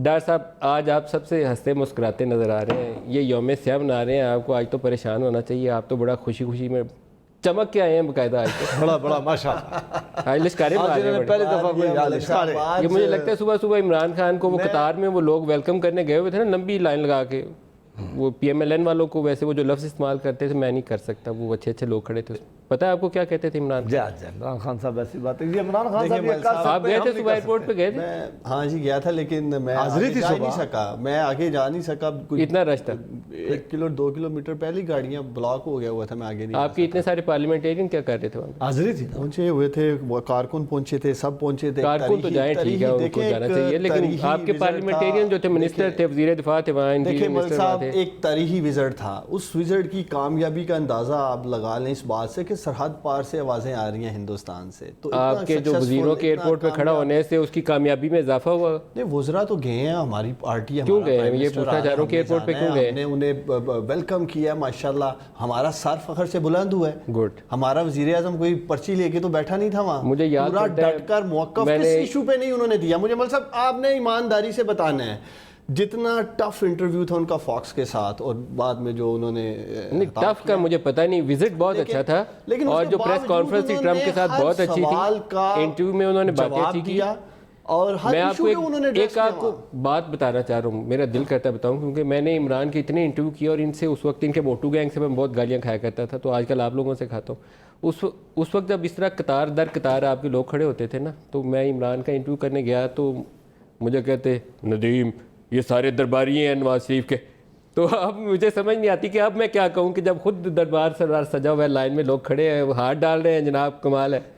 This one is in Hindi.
डॉक्टर साहब, आज आप सबसे हंसते मुस्कुराते नज़र आ रहे हैं, ये यौम सियाह मना रहे हैं, आपको आज तो परेशान होना चाहिए। आप तो बड़ा खुशी खुशी में चमक के आए हैं बाकायदा आज तो। बड़ा बड़ा माशाल्लाह। आज लिश्कारे बना रहे हैं पहली बड़े। दफा कोई लिश्कारे। ये मुझे लगता है सुबह सुबह इमरान खान को वो कतार में वो लोग वेलकम करने गए हुए थे ना, लंबी लाइन लगा के, वो PMLN वालों को वैसे वो जो लफ्ज़ इस्तेमाल करते थे मैं नहीं कर सकता, वो अच्छे अच्छे लोग खड़े थे। पता है आपको क्या कहते थे इमरान खान? इमरान खान साहब ऐसी बात है। ये इमरान खान साहब ये कर आप सकते गए हैं, थे हम नहीं सुबह कर एयरपोर्ट पे गए थे? हाँ जी गया था, लेकिन मैं हाजिरी आगे थी जा ही नहीं सुबह। सका। मैं आगे जा नहीं सका, कुछ इतना रश था। 1 किलोमीटर पहले गाड़ियाँ ब्लॉक हो गया हुआ था, मैं आगे नहीं आपके इतने सारे पार्लियामेंटेरियन क्या कर रहे थे वहाँ पे? हाजिरी थी। पहुंचे हुए थे, वो कारकुन पहुंचे थे, सब पहुंचे थे। कारकुन तो जाए ठीक है, उनको जाना चाहिए, लेकिन आपके पार्लियामेंटेरियन जो थे, मिनिस्टर थे, वजीर दिफा थे वहाँ, देखिए मलिक मिनिस्टर साहब, थे। एक तारीखी विजिट था। उस विजिट की कामयाबी का अंदाजा आप लगा लें इस बात से कि सरहद पार से आवाज़ें आ रही हैं हिंदुस्तान से। तो इतना आपके जो successful, वजीरों के इतना एयरपोर्ट पे खड़ा कामयाब- होने से उसकी कामयाबी में इजाफा हुआ। नहीं, वज़रा तो गए हैं, हमारी पार्टी क्यों हमारा गए हैं? प्राइम ये मिनिस्टर पूछना आ रहे चाह रहा हूं हैं, कि एयरपोर्ट पे हमने क्यों गए? हमने उन्हें वेलकम किया माशाल्लाह। हमारा सर फखर से बुलंद हुआ है। गुड। हमारा वजीर आजम कोई पर्ची लेके तो बैठा नहीं था वहाँ। मुझे याद पूरा पड़ता है, डट कर मौक़िफ़ मैंने- किस इशू पे नहीं उन्होंने दिया। मुझे मतलब साहब आपने ईमानदारी से बताना है, जितना टफ इंटरव्यू था उनका फॉक्स के साथ, और बाद में जो उन्होंने नहीं, टफ का मुझे पता नहीं, विजिट बहुत अच्छा था। लेकिन और उसके जो प्रेस बावजूद कॉन्फ्रेंस थी ट्रम्प के साथ उन्होंने बहुत हर अच्छी सवाल थी। का इंटरव्यू में उन्होंने बातें जवाब अच्छी की। दिया और हर मैं इशू आपको पे उन्होंने एक address किया आपको वहाँ। बात बताना चाह रहा हूँ, मेरा दिल करता है बताऊँ, क्योंकि मैंने इमरान के इतने इंटरव्यू किए और इनसे उस वक्त इनके मोटू गैंग से मैं बहुत गालियाँ खाया करता था, तो आजकल आप लोगों से खाता हूँ। उस वक्त जब इस तरह कतार दर कतार आपके लोग खड़े होते थे ना, तो मैं इमरान का इंटरव्यू करने गया तो मुझे कहते नदीम ये सारे दरबारी हैं नवाज शरीफ के। तो अब मुझे समझ नहीं आती कि अब मैं क्या कहूँ कि जब खुद दरबार सरदार सजा हुआ है, लाइन में लोग खड़े हैं, वो हाथ डाल रहे हैं, जनाब कमाल है।